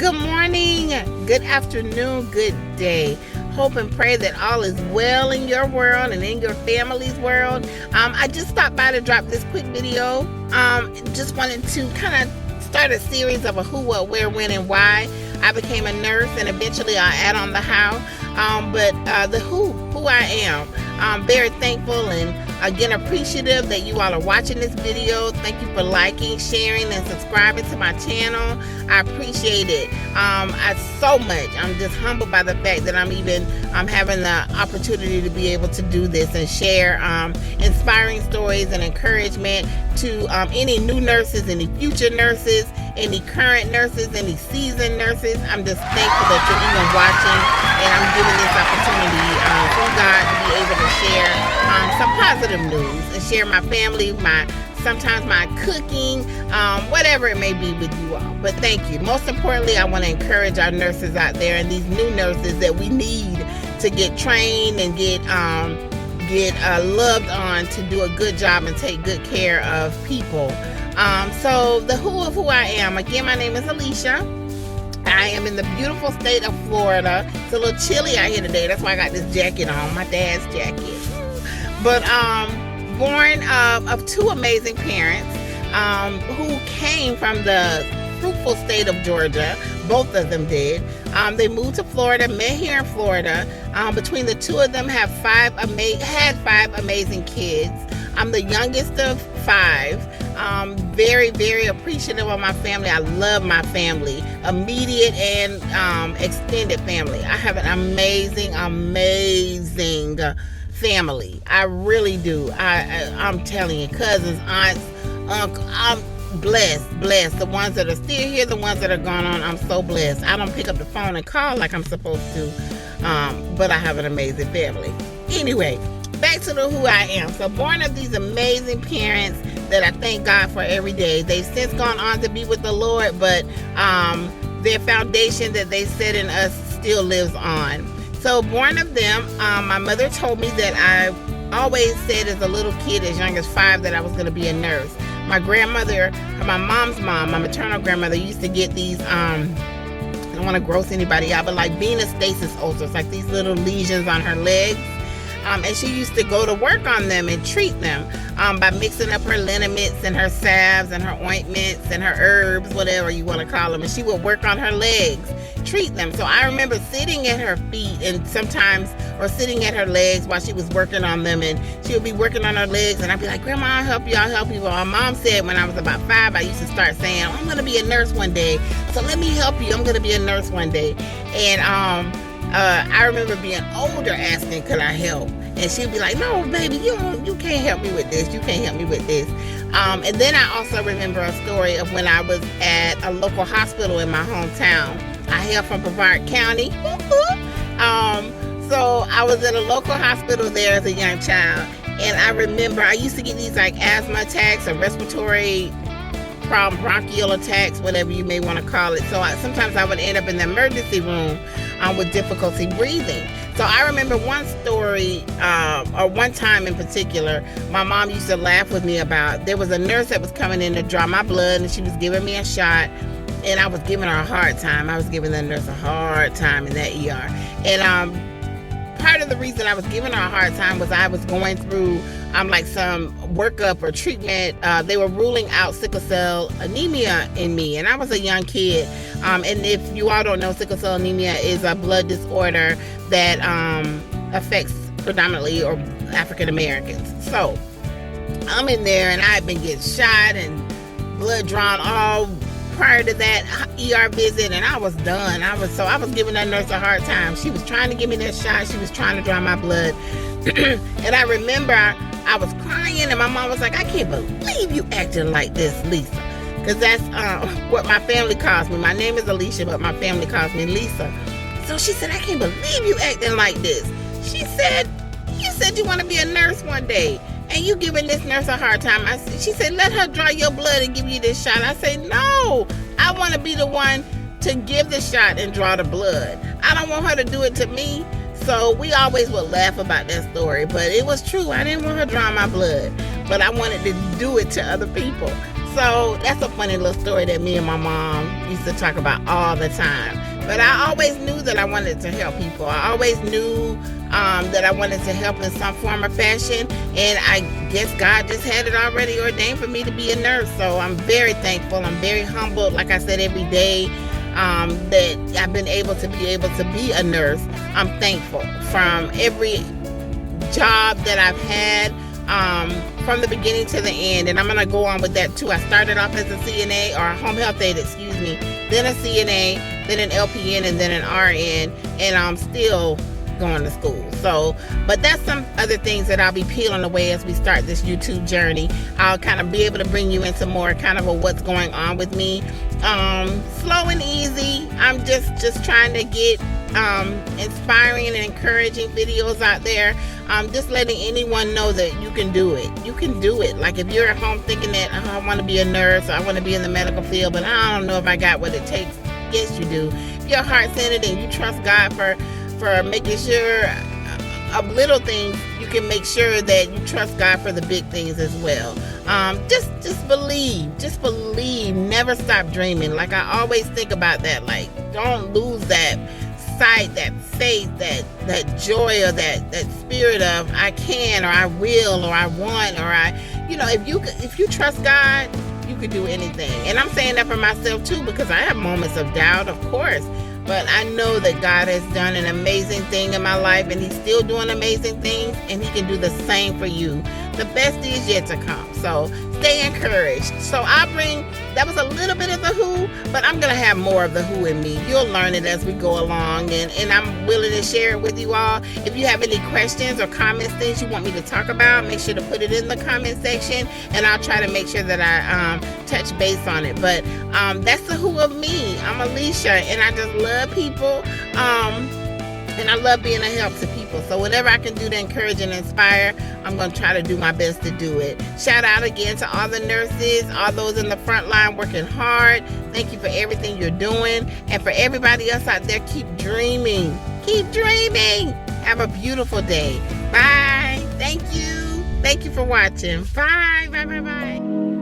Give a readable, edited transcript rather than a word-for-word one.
Good morning, good afternoon, good day. Hope and pray that all is well in your world and in your family's world. I just stopped by to drop this quick video. Just wanted to kind of start a series of a who, what, where, when, and why I became a nurse, and eventually I'll add on the how. But the who I am. I'm very thankful and again appreciative that you all are watching this video. Thank you for liking, sharing, and subscribing to my channel. I appreciate it so much. I'm just humbled by the fact that I'm having the opportunity to be able to do this and share inspiring stories and encouragement to any new nurses, any future nurses, any current nurses, any seasoned nurses. I'm just thankful that you're even watching, and I'm giving this opportunity from God to be able to share some positive news and share my family, sometimes my cooking, whatever it may be with you all. But thank you. Most importantly, I want to encourage our nurses out there and these new nurses that we need to get trained and get loved on to do a good job and take good care of people. So the who of who I am. Again, my name is Alicia. I am in the beautiful state of Florida. It's a little chilly out here today. That's why I got this jacket on, my dad's jacket. But born of two amazing parents who came from the fruitful state of Georgia. Both of them did. They moved to Florida, met here in Florida. Between the two of them had five amazing kids. I'm the youngest of five. Very, very appreciative of my family. I love my family, immediate and extended family. I have an amazing family. I really do. I'm telling you, cousins, aunts, uncle, I'm blessed. The ones that are still here, the ones that are gone on, I'm so blessed. I don't pick up the phone and call like I'm supposed to, but I have an amazing family. Anyway, back to the who I am. So born of these amazing parents that I thank God for every day. They've since gone on to be with the Lord, but their foundation that they set in us still lives on. So born of them, my mother told me that I always said as a little kid, as young as 5, that I was going to be a nurse. My grandmother, my mom's mom, my maternal grandmother, used to get these, I don't want to gross anybody out, but like venostasis ulcers, like these little lesions on her legs. And she used to go to work on them and treat them by mixing up her liniments and her salves and her ointments and her herbs, whatever you want to call them. And she would work on her legs, treat them. So I remember sitting at her feet or sitting at her legs while she was working on them. And she would be working on her legs, and I'd be like, Grandma, I'll help you. Well, my mom said when I was about 5, I used to start saying, I'm going to be a nurse one day. So let me help you. I'm going to be a nurse one day. And I remember being older asking, could I help? And she'd be like, no, baby, you can't help me with this. You can't help me with this. And then I also remember a story of when I was at a local hospital in my hometown. I hail from Brevard County. So I was at a local hospital there as a young child. And I remember I used to get these like asthma attacks or respiratory problem, bronchial attacks, whatever you may want to call it. So sometimes I would end up in the emergency room with difficulty breathing. So I remember one story, or one time in particular, my mom used to laugh with me about, there was a nurse that was coming in to draw my blood, and she was giving me a shot, and I was giving her a hard time. I was giving that nurse a hard time in that ER. And part of the reason I was giving her a hard time was I was going through like some workup or treatment. They were ruling out sickle cell anemia in me, and I was a young kid. And if you all don't know, sickle cell anemia is a blood disorder that affects predominantly or African Americans. So I'm in there, and I had been getting shot and blood drawn all prior to that ER visit, and I was done. I was giving that nurse a hard time. She was trying to give me that shot. She was trying to draw my blood. And I remember I was crying, and my mom was like, I can't believe you acting like this, Lisa. Because that's what my family calls me. My name is Alicia, but my family calls me Lisa. So she said, I can't believe you acting like this. She said, you said you want to be a nurse one day, and you giving this nurse a hard time. She said, let her draw your blood and give you this shot. I said, no, I want to be the one to give the shot and draw the blood. I don't want her to do it to me. So we always would laugh about that story, but it was true. I didn't want her drawing my blood, but I wanted to do it to other people. So that's a funny little story that me and my mom used to talk about all the time. But I always knew that I wanted to help people. I always knew that I wanted to help in some form or fashion. And I guess God just had it already ordained for me to be a nurse. So I'm very thankful. I'm very humbled, like I said, every day that I've been able to be a nurse. I'm thankful from every job that I've had, from the beginning to the end. And I'm going to go on with that too. I started off as a CNA, or a home health aide, then a CNA, then an LPN, and then an RN, and I'm still going to school. So, but that's some other things that I'll be peeling away as we start this YouTube journey. I'll kind of be able to bring you into more kind of what's going on with me. Slow and easy. I'm just trying to get inspiring and encouraging videos out there. Just letting anyone know that you can do it. You can do it. Like if you're at home thinking that, oh, I want to be a nurse, or I want to be in the medical field, but I don't know if I got what it takes. Yes, you do. If your heart's in it and you trust God for making sure of little things, you can make sure that you trust God for the big things as well. Just believe, never stop dreaming. Like I always think about that. Like don't lose that sight, that faith, that joy, or that spirit of I can, or I will, or I want, or if you trust God, you can do anything. And I'm saying that for myself too, because I have moments of doubt, of course. But I know that God has done an amazing thing in my life, and he's still doing amazing things, and he can do the same for you. The best is yet to come. So stay encouraged. So that was a little bit of the who, but I'm going to have more of the who in me. You'll learn it as we go along, and I'm willing to share it with you all. If you have any questions or comments, things you want me to talk about, make sure to put it in the comment section, and I'll try to make sure that I touch base on it. But that's the who of me. I'm Alicia, and I just love people, and I love being a help to people. So whatever I can do to encourage and inspire, I'm going to try to do my best to do it. Shout out again to all the nurses, all those in the front line working hard. Thank you for everything you're doing. And for everybody else out there, keep dreaming. Keep dreaming. Have a beautiful day. Bye. Thank you. Thank you for watching. Bye. Bye. Bye. Bye.